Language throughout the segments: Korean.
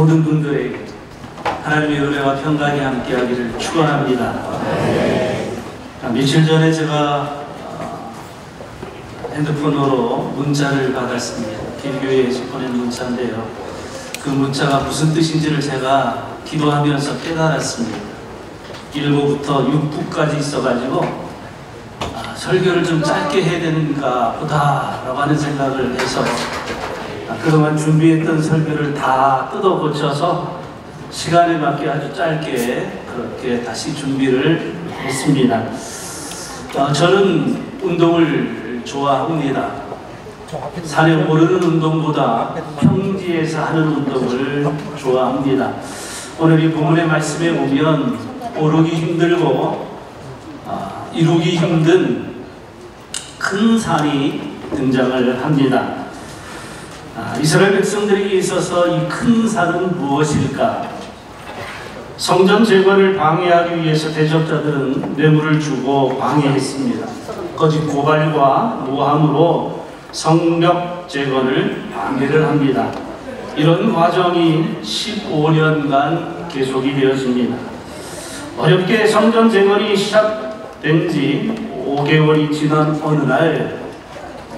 모든 분들에게 하나님의 은혜와 평강이 함께하기를 축원합니다. 며칠 전에 제가 핸드폰으로 문자를 받았습니다. 길교회에서 보낸 문자인데요. 그 문자가 무슨 뜻인지를 제가 기도하면서 깨달았습니다. 1부부터 6부까지 있어가지고 설교를 좀 짧게 해야 되는가 보다 라고 하는 생각을 해서 그동안 준비했던 설교를 다 뜯어 고쳐서 시간에 맞게 아주 짧게 그렇게 다시 준비를 했습니다. 저는 운동을 좋아합니다. 산에 오르는 운동보다 평지에서 하는 운동을 좋아합니다. 오늘 이 본문의 말씀에 보면 오르기 힘들고 이루기 힘든 큰 산이 등장을 합니다. 이스라엘 백성들에게 있어서 이 큰 산은 무엇일까? 성전 재건을 방해하기 위해서 대적자들은 뇌물을 주고 방해했습니다. 거짓 고발과 모함으로 성벽 재건을 방해를 합니다. 이런 과정이 15년간 계속이 되었습니다. 어렵게 성전 재건이 시작된 지 5개월이 지난 어느 날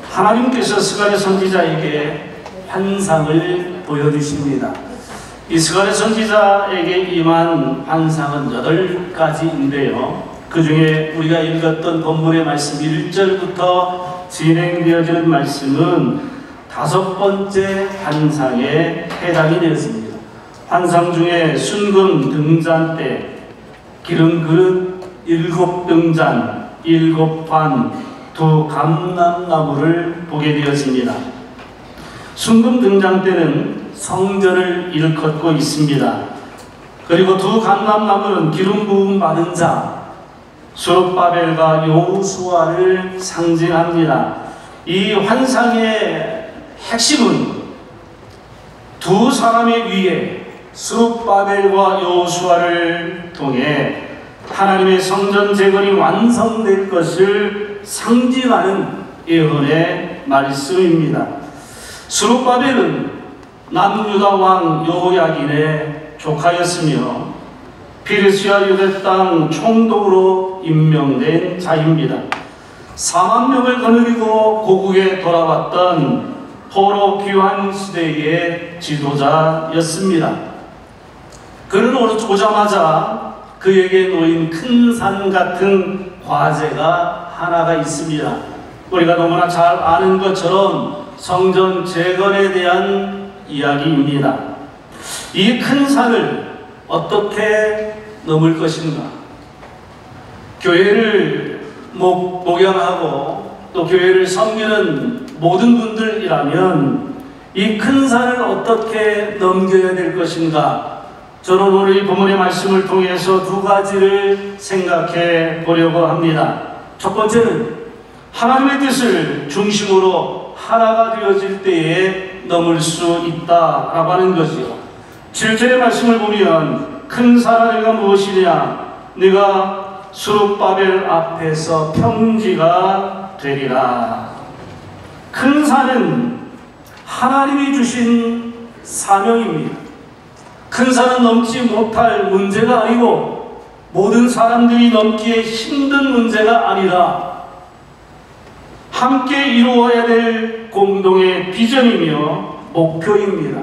하나님께서 스가랴 선지자에게 환상을 보여주십니다. 이 스가랴 선지자에게 임한 환상은 8가지인데요. 그 중에 우리가 읽었던 본문의 말씀 1절부터 진행되어지는 말씀은 5번째 환상에 해당이 되었습니다. 환상 중에 순금 등잔대, 기름 그릇 7등잔, 7관, 2 감람나무를 보게 되었습니다. 순금 등잔대는 성전을 일컫고 있습니다. 그리고 2 감람나무는 기름 부음 받은 자 스룹바벨과 여호수아를 상징합니다. 이 환상의 핵심은 2 사람의 위에 스룹바벨과 여호수아를 통해 하나님의 성전 재건이 완성될 것을 상징하는 예언의 말씀입니다. 스룹바벨은 남유다 왕 여호야긴의 조카였으며 피르시아 유대 땅 총독으로 임명된 자입니다. 4만 명을 거느리고 고국에 돌아왔던 포로 귀환 시대의 지도자였습니다. 그는 오자마자 그에게 놓인 큰 산 같은 과제가 하나가 있습니다. 우리가 너무나 잘 아는 것처럼 성전 재건에 대한 이야기입니다. 이 큰 산을 어떻게 넘을 것인가? 교회를 목양하고 또 교회를 섬기는 모든 분들이라면 이 큰 산을 어떻게 넘겨야 될 것인가? 저는 오늘 이 본문의 말씀을 통해서 2가지를 생각해 보려고 합니다. 첫 번째는 하나님의 뜻을 중심으로 하나가 되어질 때에 넘을 수 있다라고 하는 것이요. 7절의 말씀을 보면 큰 사라리가 무엇이냐? 네가 스룹바벨 앞에서 평지가 되리라. 큰 산은 하나님이 주신 사명입니다. 큰 산은 넘지 못할 문제가 아니고 모든 사람들이 넘기에 힘든 문제가 아니라 함께 이루어야 될 공동의 비전이며 목표입니다.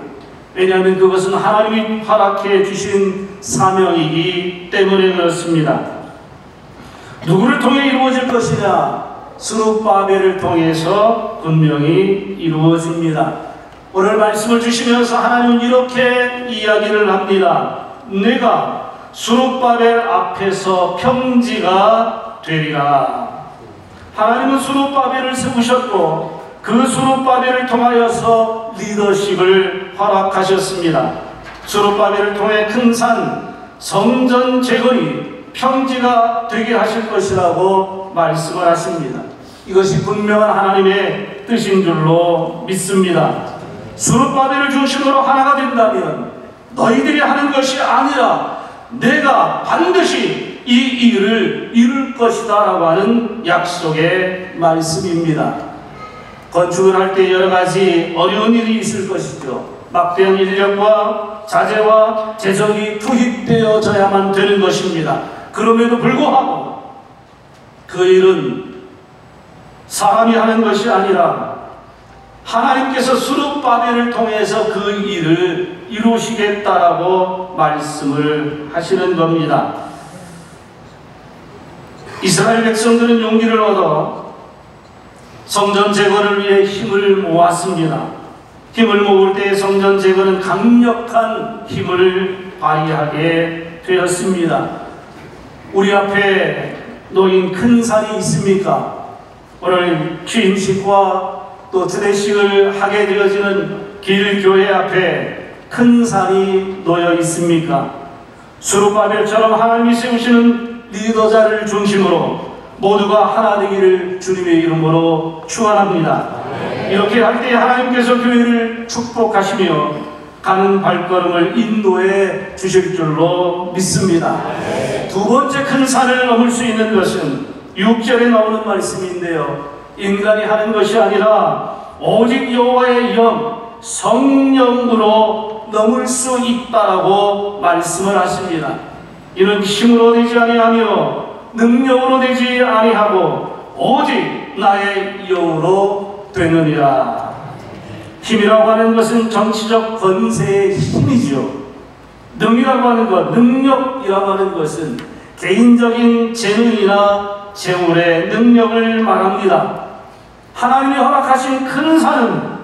왜냐하면 그것은 하나님이 허락해 주신 사명이기 때문에 그렇습니다. 누구를 통해 이루어질 것이냐? 스룹바벨을 통해서 분명히 이루어집니다. 오늘 말씀을 주시면서 하나님은 이렇게 이야기를 합니다. 내가 스룹바벨 앞에서 평지가 되리라. 하나님은 스룹바벨을 세우셨고 그 스룹바벨을 통하여서 리더십을 허락하셨습니다. 스룹바벨을 통해 큰 산 성전 재건이 평지가 되게 하실 것이라고 말씀을 하십니다. 이것이 분명한 하나님의 뜻인 줄로 믿습니다. 스룹바벨을 중심으로 하나가 된다면 너희들이 하는 것이 아니라 내가 반드시 이 일을 이룰 것이다 라고 하는 약속의 말씀입니다. 건축을 할 때 여러 가지 어려운 일이 있을 것이죠. 막대한 인력과 자재와 재정이 투입되어져야만 되는 것입니다. 그럼에도 불구하고 그 일은 사람이 하는 것이 아니라 하나님께서 스룹바벨을 통해서 그 일을 이루시겠다라고 말씀을 하시는 겁니다. 이스라엘 백성들은 용기를 얻어 성전 제거를 위해 힘을 모았습니다. 힘을 모을 때 성전 제거는 강력한 힘을 발휘하게 되었습니다. 우리 앞에 놓인 큰 산이 있습니까? 오늘 취임식과 또 주례식을 하게 되어지는 길교회 앞에 큰 산이 놓여 있습니까? 스룹바벨처럼 하나님이 세우시는 리더자를 중심으로 모두가 하나 되기를 주님의 이름으로 축원합니다. 이렇게 할 때 하나님께서 교회를 축복하시며 가는 발걸음을 인도해 주실 줄로 믿습니다. 두 번째 큰 산을 넘을 수 있는 것은 6절에 나오는 말씀인데요, 인간이 하는 것이 아니라 오직 여호와의 영 성령으로 넘을 수 있다라고 말씀을 하십니다. 이는 힘으로 되지 아니하며 능력으로 되지 아니하고 오직 나의 영으로 되느니라. 힘이라고 하는 것은 정치적 권세의 힘이죠. 능이라고 하는 것, 능력이라고 하는 것은 개인적인 재능이나 재물의 능력을 말합니다. 하나님이 허락하신 큰 산은